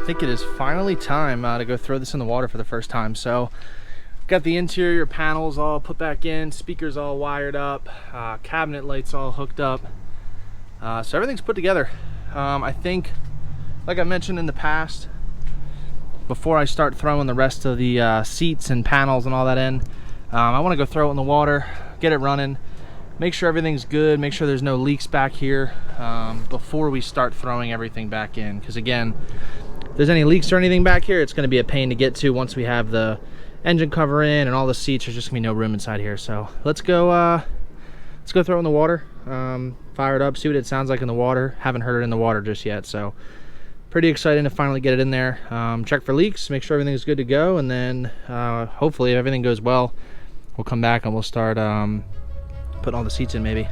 think it is finally time to go throw this in the water for the first time. So got the interior panels all put back in, speakers all wired up, cabinet lights all hooked up, so everything's put together. I think, like I mentioned in the past, before I start throwing the rest of the seats and panels and all that in, I want to go throw it in the water, get it running, make sure everything's good, make sure there's no leaks back here before we start throwing everything back in. Because again, if there's any leaks or anything back here, it's going to be a pain to get to once we have the engine cover in and all the seats. There's just going to be no room inside here. So let's go throw it in the water, fire it up, see what it sounds like in the water. Haven't heard it in the water just yet, so pretty excited to finally get it in there. Check for leaks, make sure everything's good to go, and then hopefully if everything goes well, we'll come back and we'll start putting all the seats in maybe.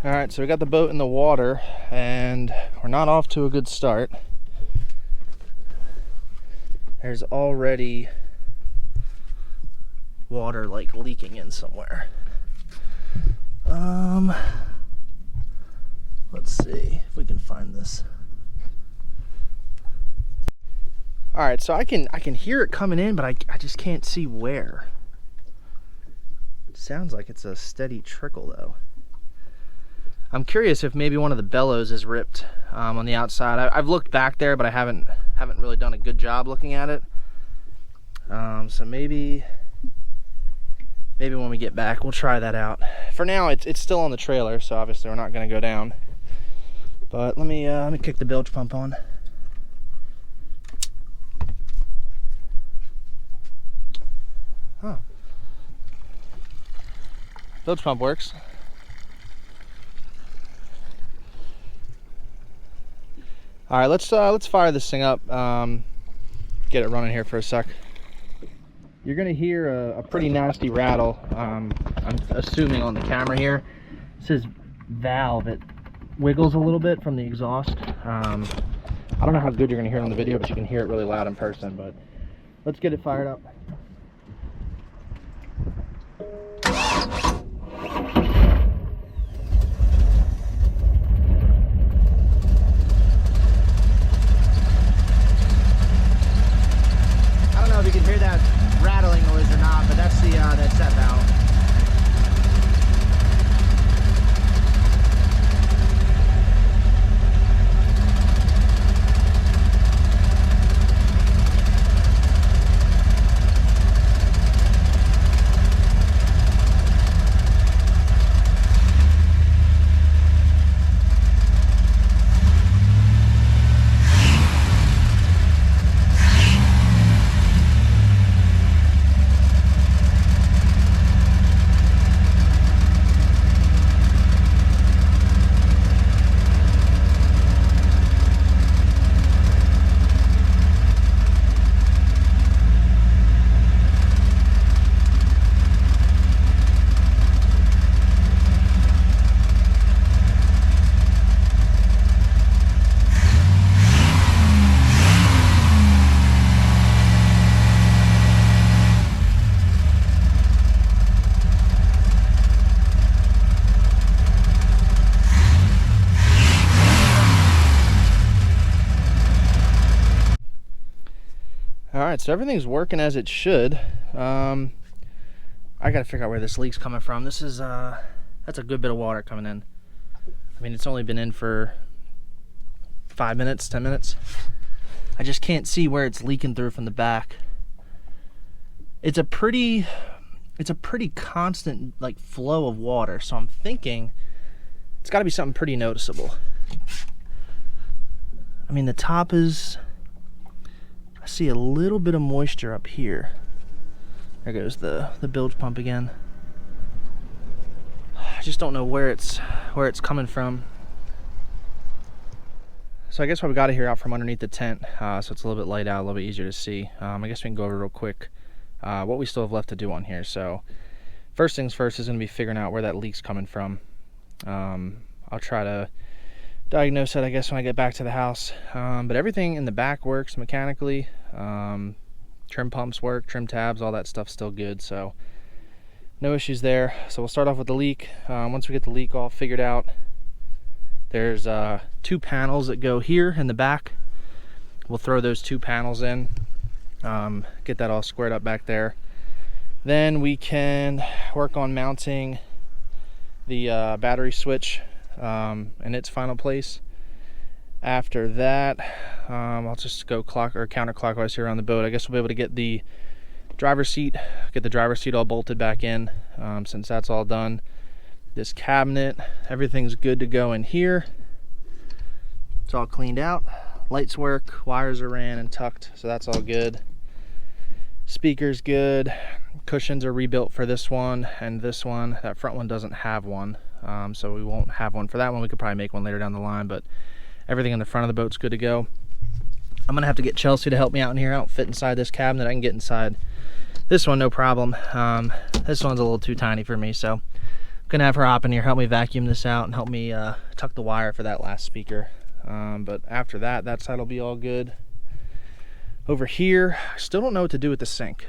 Alright, so we got the boat in the water and we're not off to a good start. There's already water like leaking in somewhere. Let's see if we can find this. Alright, so I can hear it coming in, but I just can't see where. It sounds like it's a steady trickle though. I'm curious if maybe one of the bellows is ripped on the outside. I've looked back there, but I haven't really done a good job looking at it. So maybe when we get back, we'll try that out. For now, it's still on the trailer, so obviously we're not going to go down. But let me kick the bilge pump on. Huh. Bilge pump works. All right, let's fire this thing up. Get it running here for a sec. You're gonna hear a pretty nasty rattle. I'm assuming on the camera here. It says valve. It wiggles a little bit from the exhaust. I don't know how good you're gonna hear it on the video, but you can hear it really loud in person. But let's get it fired up. If you can hear that rattling noise or not, but that's the that set valve. right, so everything's working as it should. I gotta figure out where this leak's coming from. This is that's a good bit of water coming in. I mean, it's only been in for 5 minutes, 10 minutes. I just can't see where it's leaking through from the back. It's a pretty constant like flow of water, so I'm thinking it's got to be something pretty noticeable. I mean, the top is, I see a little bit of moisture up here. There goes the bilge pump again. I just don't know where it's coming from. So I guess what we got here out from underneath the tent, so it's a little bit light out, a little bit easier to see. I guess we can go over real quick what we still have left to do on here. So first things first is going to be figuring out where that leak's coming from. I'll try to diagnose it, I guess, when I get back to the house. But everything in the back works mechanically. Trim pumps work, trim tabs, all that stuff's still good, so no issues there. So we'll start off with the leak. Once we get the leak all figured out, there's 2 panels that go here in the back. We'll throw those 2 panels in, get that all squared up back there. Then we can work on mounting the battery switch in its final place. After that, I'll just go counterclockwise here on the boat. I guess we'll be able to get the driver's seat all bolted back in, since that's all done. This cabinet, everything's good to go in here. It's all cleaned out. Lights work, wires are ran and tucked, so that's all good. Speaker's good. Cushions are rebuilt for this one and this one. That front one doesn't have one, so we won't have one for that one. We could probably make one later down the line, but everything in the front of the boat's good to go. I'm gonna have to get Chelsea to help me out in here. I don't fit inside this cabinet. I can get inside this one, no problem. This one's a little too tiny for me, so I'm gonna have her hop in here, help me vacuum this out, and help me tuck the wire for that last speaker. But after that side will be all good. Over here, I still don't know what to do with the sink.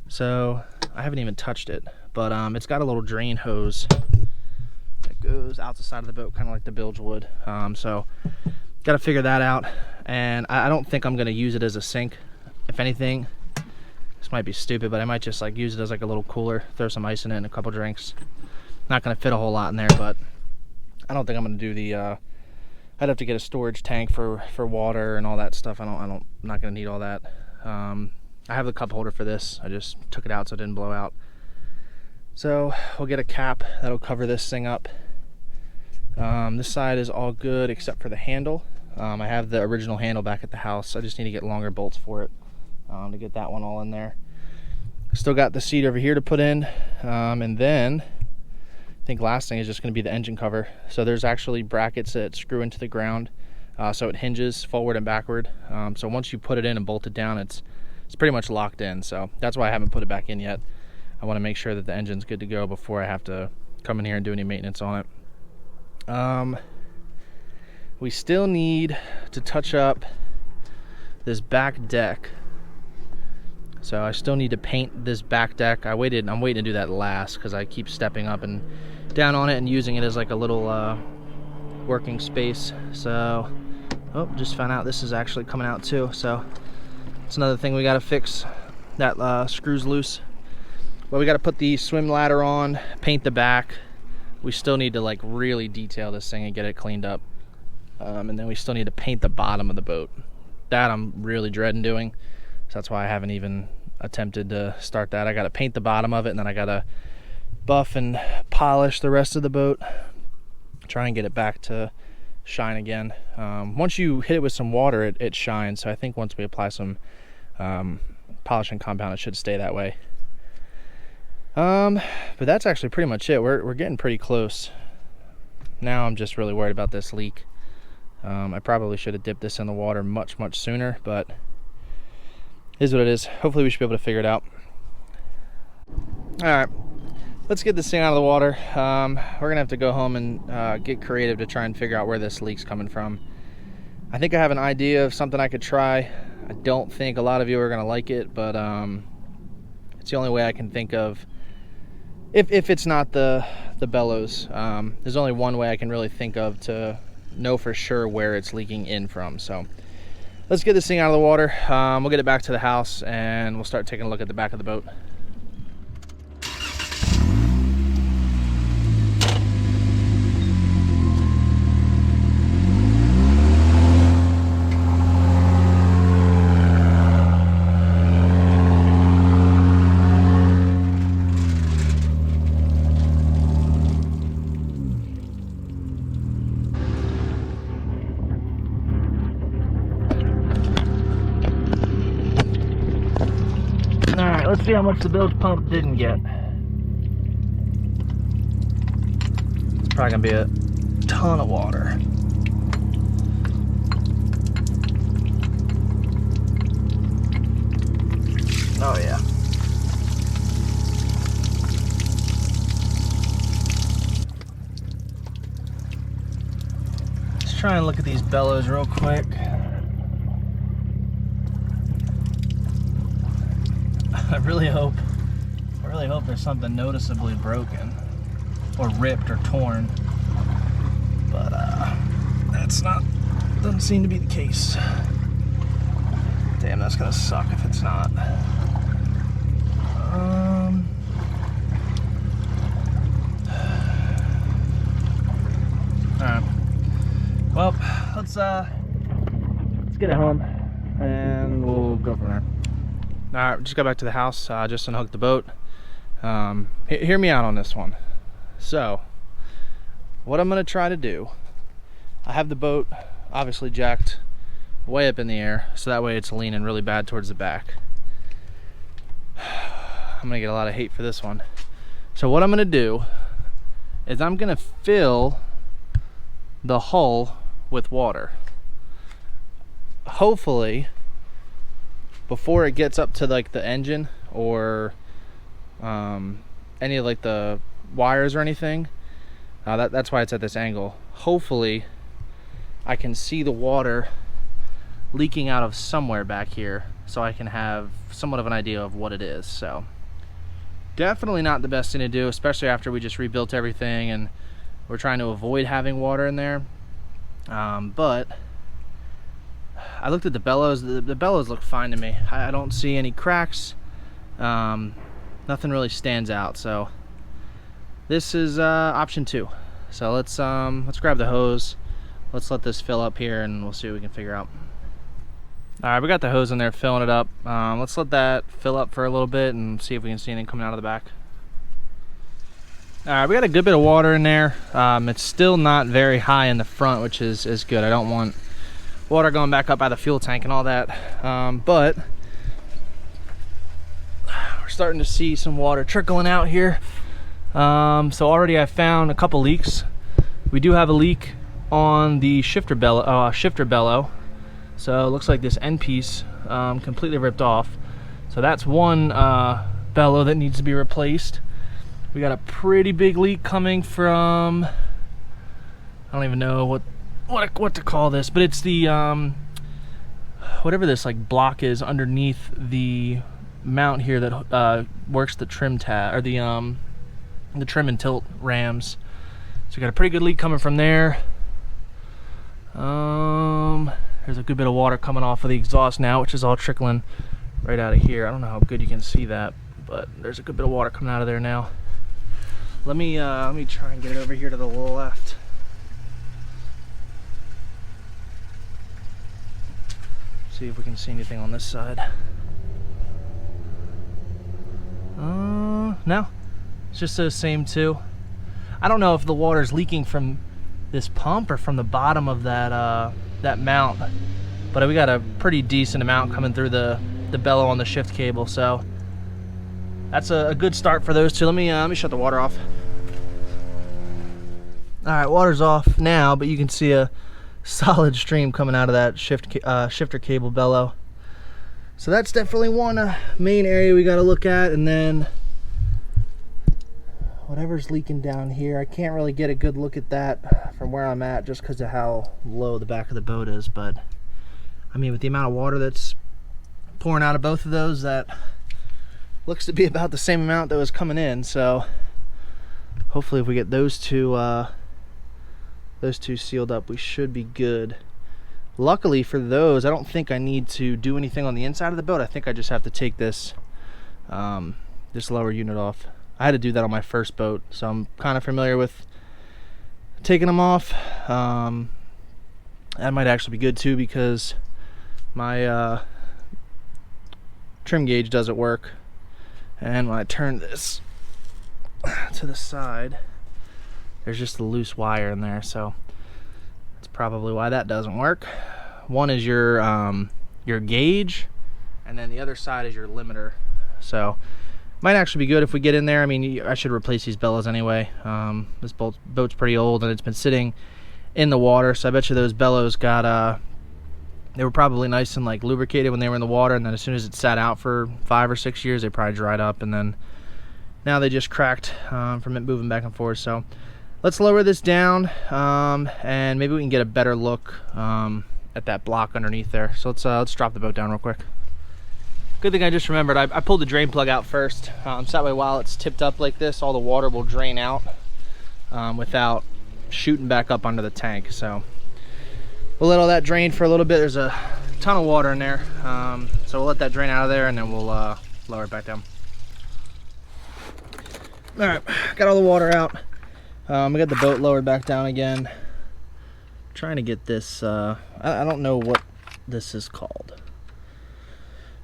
So I haven't even touched it, but it's got a little drain hose that goes out the side of the boat, kind of like the bilge would. So got to figure that out, and I don't think I'm going to use it as a sink. If anything, this might be stupid, but I might just like use it as like a little cooler, throw some ice in it and a couple drinks. Not going to fit a whole lot in there, but I don't think I'm going to do the I'd have to get a storage tank for water and all that stuff. I'm not going to need all that. I have the cup holder for this. I just took it out so it didn't blow out. So we'll get a cap that'll cover this thing up. This side is all good except for the handle. I have the original handle back at the house. I just need to get longer bolts for it to get that one all in there. Still got the seat over here to put in, and then I think last thing is just going to be the engine cover. So there's actually brackets that screw into the ground, so it hinges forward and backward. So once you put it in and bolt it down, it's pretty much locked in. So that's why I haven't put it back in yet. I want to make sure that the engine's good to go before I have to come in here and do any maintenance on it. We still need to touch up this back deck. So I still need to paint this back deck. I'm waiting to do that last because I keep stepping up and down on it and using it as like a little working space. So, oh, just found out this is actually coming out too. So it's another thing we got to fix. That screw's loose. But we got to put the swim ladder on, paint the back. We still need to like really detail this thing and get it cleaned up. And then we still need to paint the bottom of the boat. That I'm really dreading doing. So that's why I haven't even attempted to start that. I got to paint the bottom of it, and then I got to buff and polish the rest of the boat. Try and get it back to shine again. Once you hit it with some water, it shines. So I think once we apply some polishing compound, it should stay that way. But that's actually pretty much it. We're getting pretty close. Now I'm just really worried about this leak. I probably should have dipped this in the water much sooner, but it is what it is. Hopefully we should be able to figure it out. All right, let's get this thing out of the water. We're gonna have to go home and get creative to try and figure out where this leak's coming from. I think I have an idea of something I could try. I don't think a lot of you are gonna like it, but it's the only way I can think of. If it's not the bellows, there's only one way I can really think of to know for sure where it's leaking in from. So let's get this thing out of the water. We'll get it back to the house and we'll start taking a look at the back of the boat. Alright, let's see how much the bilge pump didn't get. It's probably gonna be a ton of water. Oh yeah. Let's try and look at these bellows real quick. I really hope there's something noticeably broken or ripped or torn, but doesn't seem to be the case. Damn, that's gonna suck if it's not. Alright. Well, let's get it home and we'll go from there. Alright, just got back to the house, just unhooked the boat. Hear me out on this one. So, what I'm going to try to do, I have the boat obviously jacked way up in the air, so that way it's leaning really bad towards the back. I'm going to get a lot of hate for this one. So what I'm going to do is I'm going to fill the hull with water. Hopefully, before it gets up to like the engine or any of like the wires or anything, that's why it's at this angle. Hopefully I can see the water leaking out of somewhere back here so I can have somewhat of an idea of what it is. So definitely not the best thing to do, especially after we just rebuilt everything and we're trying to avoid having water in there. But I looked at the bellows. The bellows look fine to me. I don't see any cracks. Nothing really stands out. So this is option 2. So let's grab the hose. Let's let this fill up here and we'll see what we can figure out. All right, we got the hose in there filling it up. Let's let that fill up for a little bit and see if we can see anything coming out of the back. All right, we got a good bit of water in there. It's still not very high in the front, which is good. I don't want water going back up by the fuel tank and all that. But we're starting to see some water trickling out here. So already I found a couple leaks. We do have a leak on the shifter bellow. So it looks like this end piece completely ripped off. So that's one bellow that needs to be replaced. We got a pretty big leak coming from, I don't even know what to call this, but it's the whatever this like block is underneath the mount here that works the trim tab or the trim and tilt rams. So we got a pretty good leak coming from there. There's a good bit of water coming off of the exhaust now, which is all trickling right out of here. I don't know how good you can see that, but there's a good bit of water coming out of there now. Let me try and get it over here to the left. See if we can see anything on this side. No, it's just those same two. I don't know if the water's leaking from this pump or from the bottom of that mount, but we got a pretty decent amount coming through the bellow on the shift cable, so that's a good start for those two. Let me shut the water off. All right, water's off now, but you can see a solid stream coming out of that shifter cable bellow. So that's definitely one main area we got to look at, and then whatever's leaking down here, I can't really get a good look at that from where I'm at just because of how low the back of the boat is. But I mean, with the amount of water that's pouring out of both of those, that looks to be about the same amount that was coming in. So hopefully if we get those two sealed up, we should be good Luckily for those, I don't think I need to do anything on the inside of the boat. I think I just have to take this this lower unit off. I had to do that on my first boat, so I'm kind of familiar with taking them off. That might actually be good too, because my trim gauge doesn't work, and when I turn this to the side, there's just a loose wire in there, so that's probably why that doesn't work. One is your gauge, and then the other side is your limiter. So might actually be good if we get in there. I mean, I should replace these bellows anyway. This boat's pretty old, and it's been sitting in the water, so I bet you those bellows got they were probably nice and like lubricated when they were in the water, and then as soon as it sat out for 5 or 6 years, they probably dried up, and then now they just cracked from it moving back and forth. So let's lower this down, and maybe we can get a better look at that block underneath there. So let's drop the boat down real quick. Good thing I just remembered, I pulled the drain plug out first, so that way while it's tipped up like this, all the water will drain out without shooting back up under the tank. So we'll let all that drain for a little bit. There's a ton of water in there, so we'll let that drain out of there, and then we'll lower it back down. All right, got all the water out. We got the boat lowered back down again. Trying to get this, I don't know what this is called,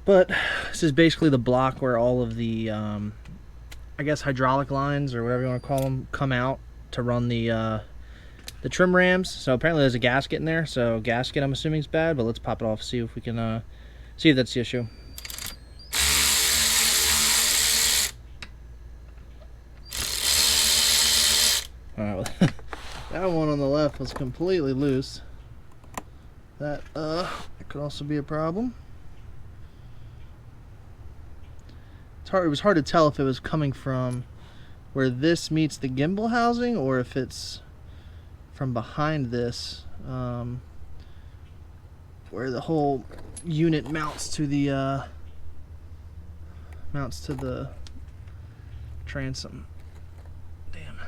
but this is basically the block where all of the, I guess, hydraulic lines or whatever you want to call them come out to run the trim rams. So apparently there's a gasket in there. So gasket, I'm assuming, is bad, but let's pop it off, see if we can see if that's the issue. All right, well, that one on the left was completely loose. That could also be a problem. It was hard to tell if it was coming from where this meets the gimbal housing, or if it's from behind this, where the whole unit mounts to the transom. Damn,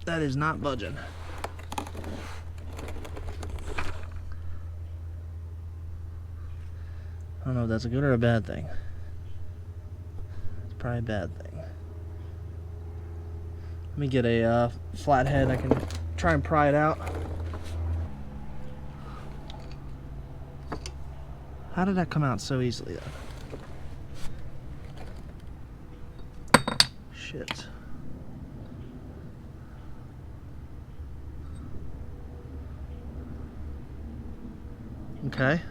that is not budging. I don't know if that's a good or a bad thing. It's probably a bad thing. Let me get a flathead. I can try and pry it out. How did that come out so easily then? Shit. Okay.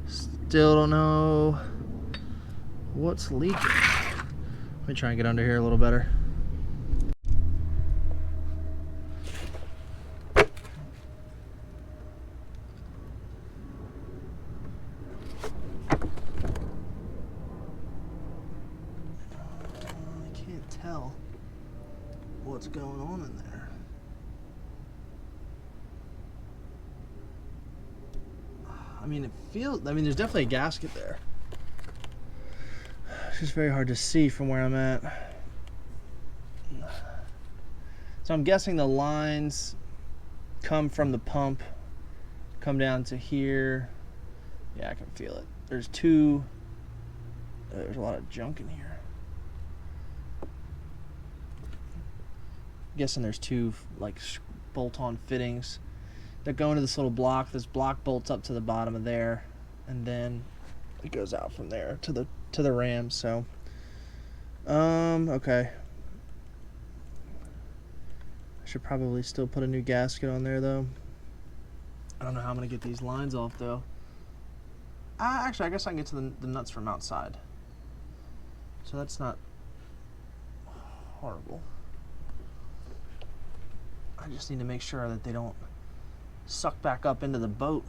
Still don't know what's leaking. Let me try and get under here a little better. I can't tell what's going on in there. I mean, there's definitely a gasket there. It's just very hard to see from where I'm at. So I'm guessing the lines come from the pump, come down to here. Yeah, I can feel it. There's a lot of junk in here. I'm guessing there's two like bolt-on fittings that go into this little block. This block bolts up to the bottom of there, and then it goes out from there to the ram. So okay, I should probably still put a new gasket on there though. I don't know how I'm gonna get these lines off though. Actually, I guess I can get to the nuts from outside, so that's not horrible. I just need to make sure that they don't suck back up into the boat.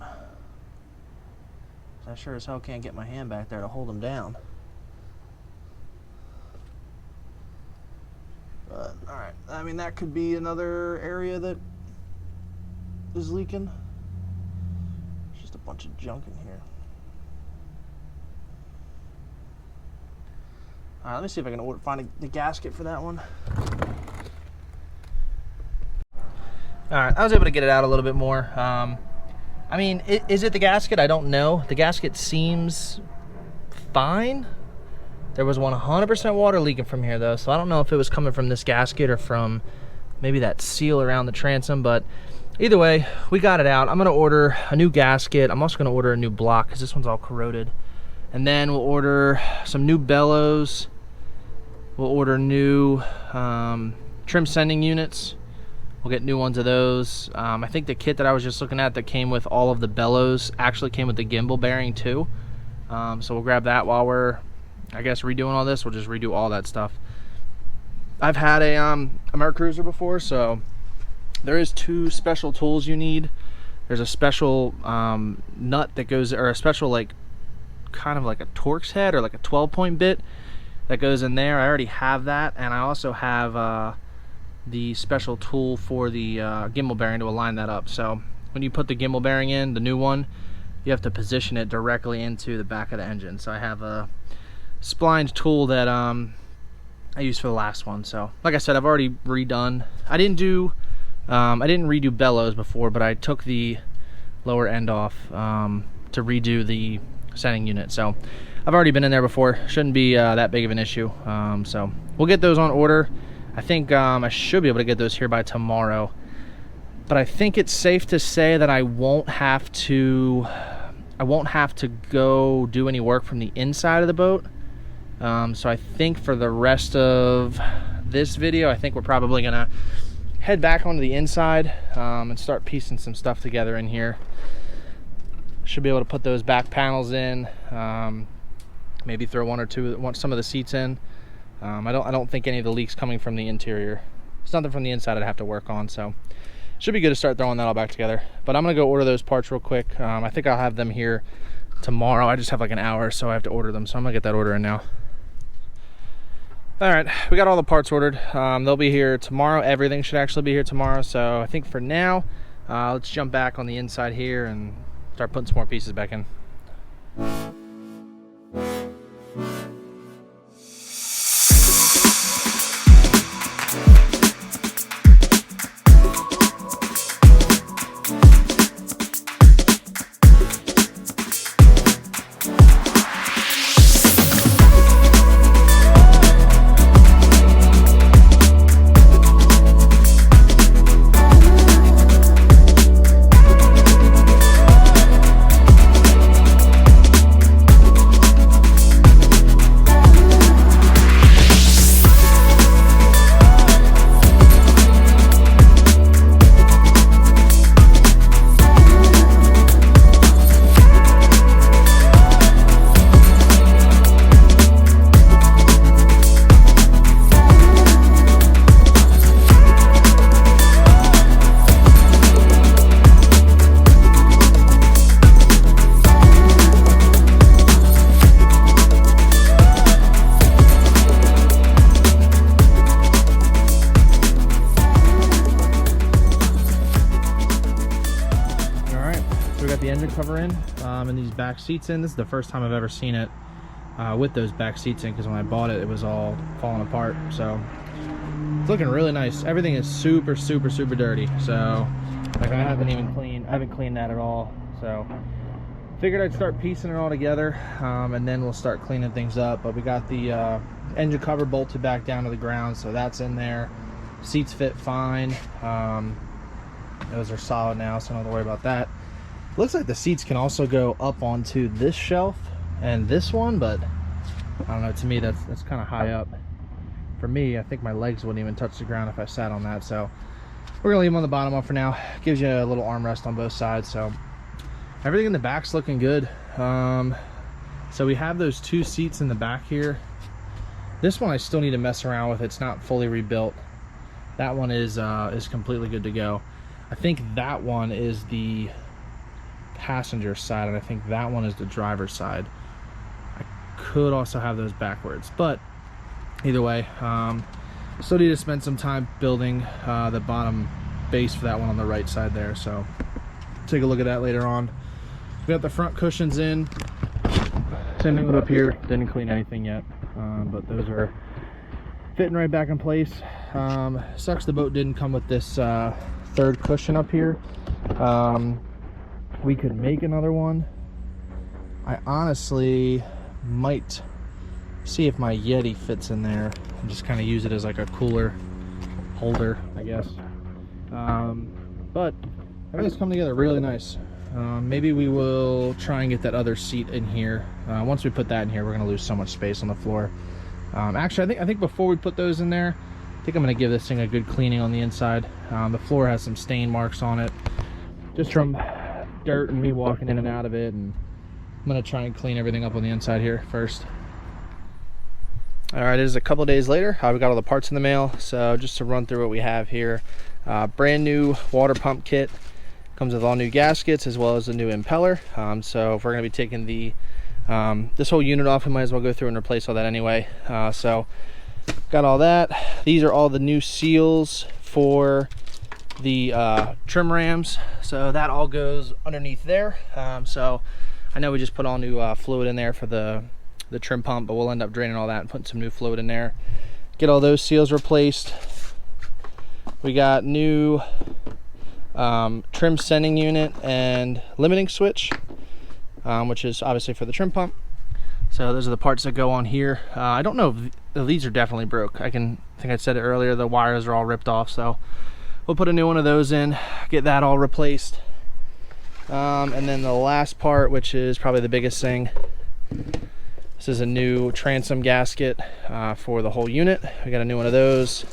I sure as hell can't get my hand back there to hold them down. But, alright. I mean, that could be another area that is leaking. There's just a bunch of junk in here. Alright, let me see if I can find the gasket for that one. All right, I was able to get it out a little bit more. I mean, is it the gasket? I don't know. The gasket seems fine. There was 100% water leaking from here though, so I don't know if it was coming from this gasket or from maybe that seal around the transom, but either way, we got it out. I'm gonna order a new gasket. I'm also gonna order a new block because this one's all corroded. And then we'll order some new bellows. We'll order new trim sending units. We'll get new ones of those. I think the kit that I was just looking at that came with all of the bellows actually came with the gimbal bearing too. So we'll grab that while we're, I guess, redoing all this. We'll just redo all that stuff. I've had a Merc Cruiser before, so there is 2 special tools you need. There's a special nut that goes, or a special like kind of like a Torx head or like a 12-point bit that goes in there. I already have that, and I also have the special tool for the gimbal bearing to align that up. So when you put the gimbal bearing in, the new one, you have to position it directly into the back of the engine. So I have a splined tool that I used for the last one. So like I said, I've already redone. I didn't redo bellows before, but I took the lower end off to redo the sending unit. So I've already been in there before. Shouldn't be that big of an issue. So we'll get those on order. I think I should be able to get those here by tomorrow. But I think it's safe to say that I won't have to go do any work from the inside of the boat. So I think for the rest of this video, I think we're probably gonna head back onto the inside and start piecing some stuff together in here. Should be able to put those back panels in, maybe throw some of the seats in. I don't think any of the leaks coming from the interior. It's nothing from the inside I'd have to work on, so should be good to start throwing that all back together. But I'm gonna go order those parts real quick. I think I'll have them here tomorrow. I just have like an hour, so I have to order them, so I'm gonna get that order in now. All right, we got all the parts ordered. They'll be here tomorrow. Everything should actually be here tomorrow. So I think for now, let's jump back on the inside here and start putting some more pieces back in. Cover in and these back seats in. This is the first time I've ever seen it with those back seats in, because when I bought it, it was all falling apart. So it's looking really nice. Everything is super dirty. So like I haven't cleaned that at all. So figured I'd start piecing it all together and then we'll start cleaning things up. But we got the engine cover bolted back down to the ground, so that's in there. Seats fit fine. Those are solid now, so I don't have to worry about that. Looks like the seats can also go up onto this shelf and this one, but I don't know, to me that's kind of high up. For me, I think my legs wouldn't even touch the ground if I sat on that, so we're gonna leave them on the bottom one for now. Gives you a little armrest on both sides. So everything in the back's looking good. So we have those 2 seats in the back here. This one I still need to mess around with. It's not fully rebuilt. That one is completely good to go. I think that one is the passenger side, and I think that one is the driver's side. I could also have those backwards, but either way, still need to spend some time building the bottom base for that one on the right side there. So take a look at that later on. We got the front cushions in. Same thing with up here. Didn't clean anything yet, but those are fitting right back in place. Sucks the boat didn't come with this third cushion up here. We could make another one. I honestly might see if my Yeti fits in there and just kind of use it as like a cooler holder, I guess. But everything's coming together really nice. Maybe we will try and get that other seat in here. Once we put that in here, we're going to lose so much space on the floor. Actually, I think before we put those in there, I think I'm going to give this thing a good cleaning on the inside. The floor has some stain marks on it, just from dirt and me walking in and out of it, and I'm going to try and clean everything up on the inside here first. Alright, it is a couple days later. We got all the parts in the mail, so just to run through what we have here. Brand new water pump kit. Comes with all new gaskets as well as a new impeller. So if we're going to be taking the this whole unit off, we might as well go through and replace all that anyway. So got all that. These are all the new seals for the trim rams, so that all goes underneath there. So I know we just put all new fluid in there for the trim pump, but we'll end up draining all that and putting some new fluid in there. Get all those seals replaced. We got new trim sending unit and limiting switch, which is obviously for the trim pump. So those are the parts that go on here. I don't know if these are definitely broke. I think I said it earlier, the wires are all ripped off, so we'll put a new one of those in, get that all replaced. And then the last part, which is probably the biggest thing, this is a new transom gasket for the whole unit. We got a new one of those.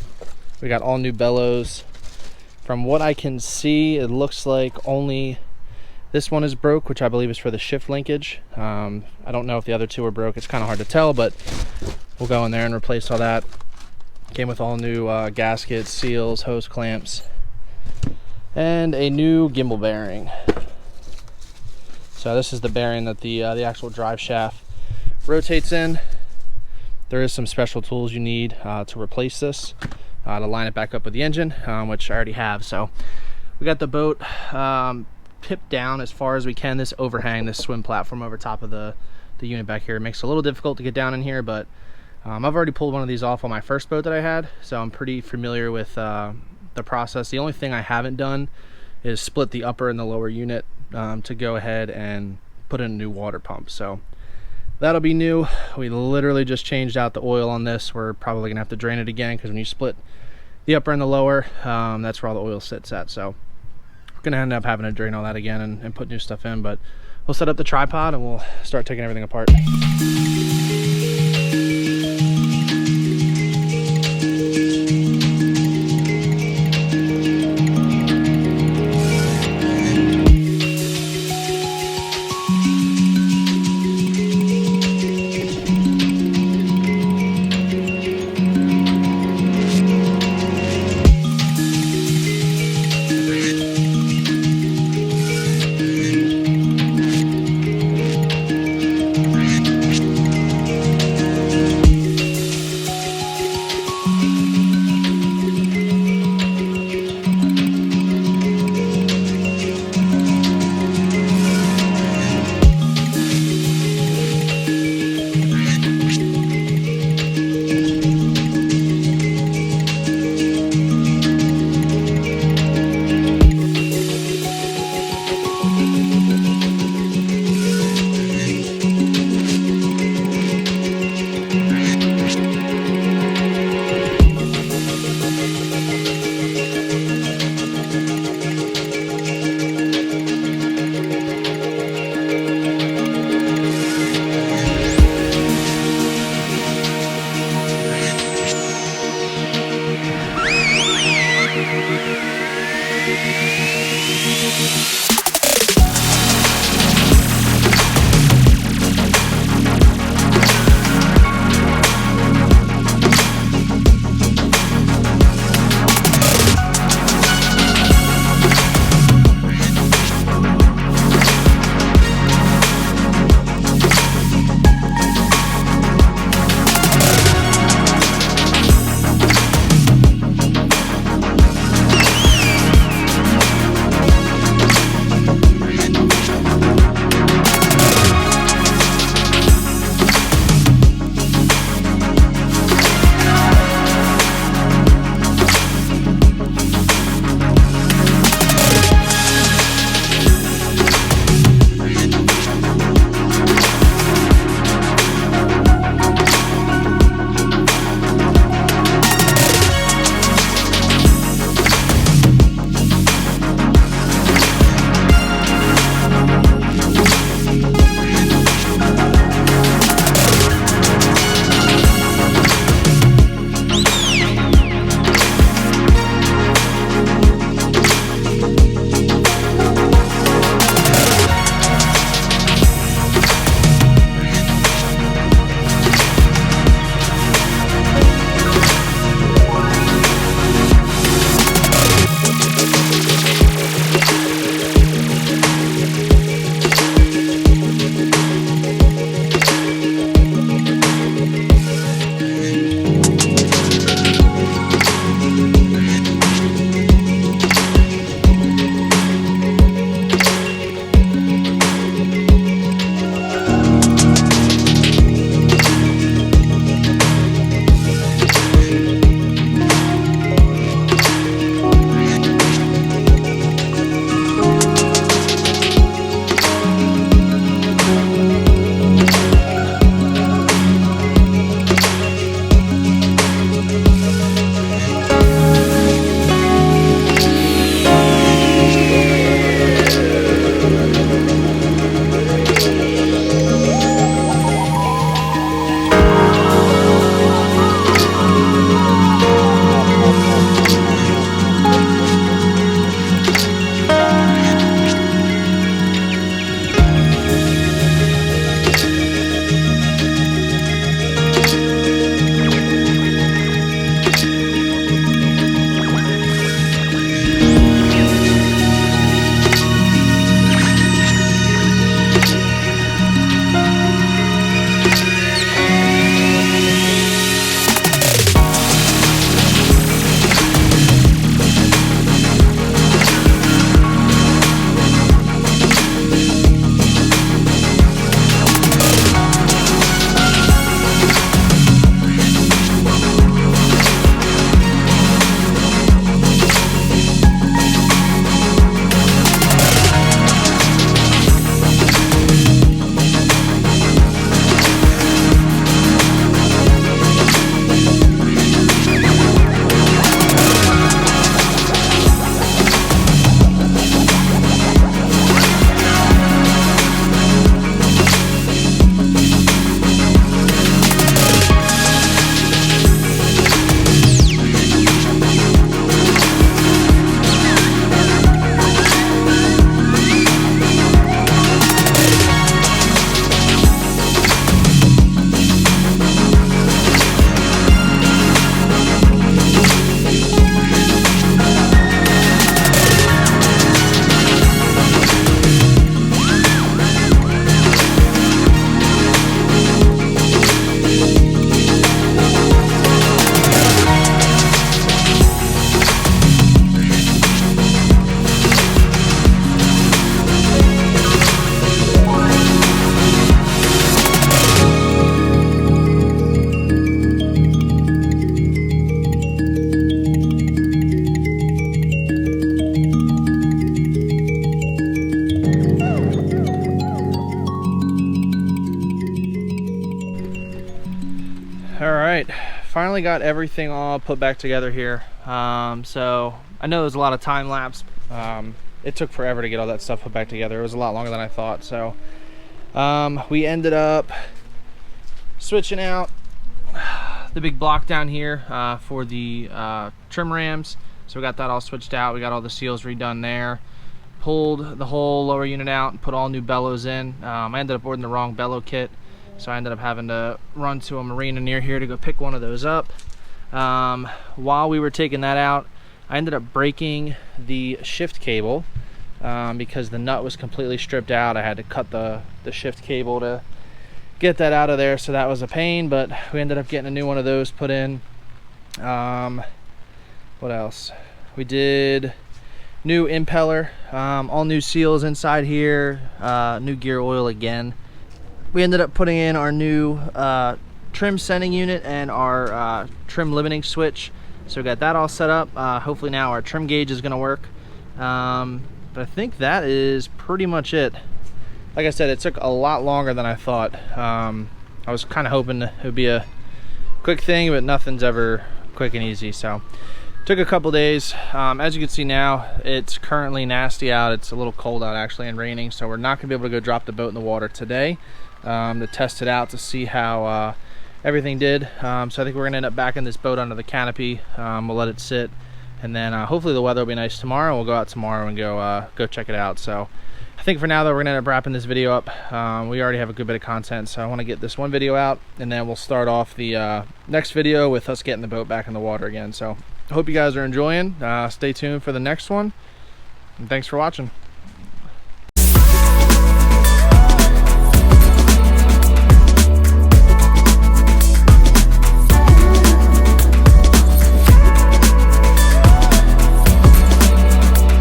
We got all new bellows. From what I can see, it looks like only this one is broke, which I believe is for the shift linkage. I don't know if the other two are broke. It's kind of hard to tell, but we'll go in there and replace all that. Came with all new gaskets, seals, hose clamps, and a new gimbal bearing. So this is the bearing that the actual drive shaft rotates in. There is some special tools you need to replace this, to line it back up with the engine, which I already have. So we got the boat tipped down as far as we can. This overhang, this swim platform over top of the unit back here, it makes it a little difficult to get down in here, but I've already pulled one of these off on my first boat that I had, so I'm pretty familiar with the process. The only thing I haven't done is split the upper and the lower unit to go ahead and put in a new water pump. So that'll be new. We literally just changed out the oil on this. We're probably gonna have to drain it again, because when you split the upper and the lower, that's where all the oil sits at. So we're gonna end up having to drain all that again and put new stuff in, but we'll set up the tripod and we'll start taking everything apart. All right, finally got everything all put back together here. So I know there's a lot of time lapse. It took forever to get all that stuff put back together. It was a lot longer than I thought. So we ended up switching out the big block down here for the trim rams. So we got that all switched out. We got all the seals redone there. Pulled the whole lower unit out and put all new bellows in. I ended up ordering the wrong bellow kit, so I ended up having to run to a marina near here to go pick one of those up. While we were taking that out, I ended up breaking the shift cable because the nut was completely stripped out. I had to cut the shift cable to get that out of there, so that was a pain, but we ended up getting a new one of those put in. What else? We did new impeller, all new seals inside here, new gear oil again. We ended up putting in our new trim sending unit and our trim limiting switch, so we got that all set up. Hopefully now our trim gauge is going to work, but I think that is pretty much it. Like I said, it took a lot longer than I thought. I was kind of hoping it would be a quick thing, but nothing's ever quick and easy, so took a couple days. As you can see now, it's currently nasty out. It's a little cold out actually and raining, so we're not gonna be able to go drop the boat in the water today to test it out to see how everything did. So I think we're gonna end up backing this boat under the canopy. We'll let it sit, and then hopefully the weather will be nice tomorrow. We'll go out tomorrow and go check it out. So I think for now though, we're gonna end up wrapping this video up. We already have a good bit of content, so I want to get this one video out, and then we'll start off the next video with us getting the boat back in the water again. So I hope you guys are enjoying. Stay tuned for the next one, and thanks for watching.